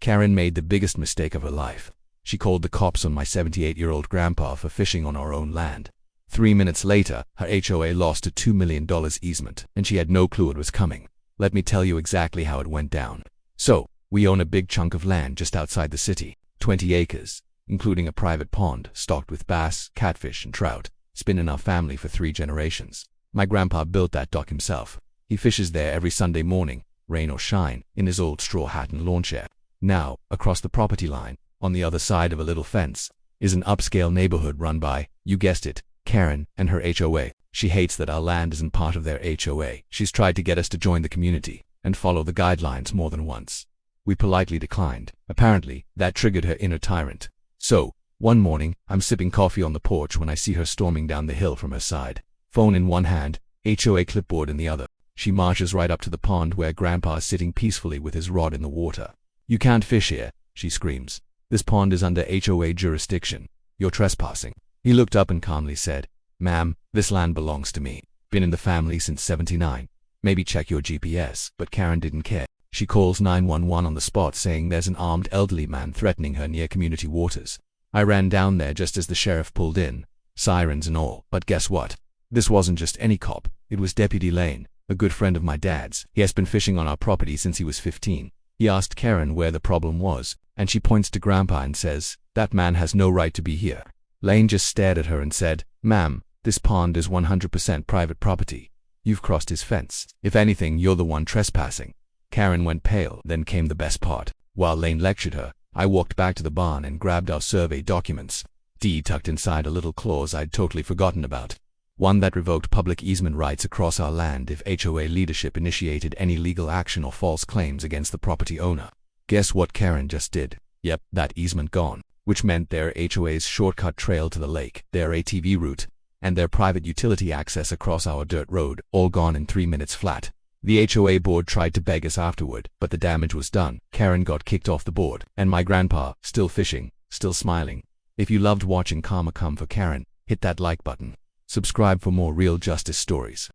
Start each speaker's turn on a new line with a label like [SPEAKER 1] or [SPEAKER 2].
[SPEAKER 1] Karen made the biggest mistake of her life. She called the cops on my 78-year-old grandpa for fishing on our own land. 3 minutes later, her HOA lost a $2 million easement, and she had no clue it was coming. Let me tell you exactly how it went down. So, we own a big chunk of land just outside the city, 20 acres, including a private pond stocked with bass, catfish, and trout. It's been in our family for 3 generations. My grandpa built that dock himself. He fishes there every Sunday morning, rain or shine, in his old straw hat and lawn chair. Now, across the property line, on the other side of a little fence, is an upscale neighborhood run by, you guessed it, Karen and her HOA. She hates that our land isn't part of their HOA. She's tried to get us to join the community and follow the guidelines more than once. We politely declined. Apparently, that triggered her inner tyrant. So, one morning, I'm sipping coffee on the porch when I see her storming down the hill from her side. Phone in one hand, HOA clipboard in the other. She marches right up to the pond where Grandpa is sitting peacefully with his rod in the water. "You can't fish here," she screams. "This pond is under HOA jurisdiction. You're trespassing." He looked up and calmly said, "Ma'am, this land belongs to me. Been in the family since '79. Maybe check your GPS." But Karen didn't care. She calls 911 on the spot saying there's an armed elderly man threatening her near community waters. I ran down there just as the sheriff pulled in, sirens and all. But guess what? This wasn't just any cop. It was Deputy Lane, a good friend of my dad's. He has been fishing on our property since he was 15. He asked Karen where the problem was, and she points to Grandpa and says, "That man has no right to be here." Lane just stared at her and said, "Ma'am, this pond is 100% private property. You've crossed his fence. If anything, you're the one trespassing." Karen went pale. Then came the best part. While Lane lectured her, I walked back to the barn and grabbed our survey documents. Tucked inside a little clause I'd totally forgotten about. One that revoked public easement rights across our land if HOA leadership initiated any legal action or false claims against the property owner. Guess what Karen just did? Yep, that easement gone. Which meant their HOA's shortcut trail to the lake, their ATV route, and their private utility access across our dirt road, all gone in 3 minutes flat. The HOA board tried to beg us afterward, but the damage was done. Karen got kicked off the board, and my grandpa, still fishing, still smiling. If you loved watching karma come for Karen, hit that like button. Subscribe for more real justice stories.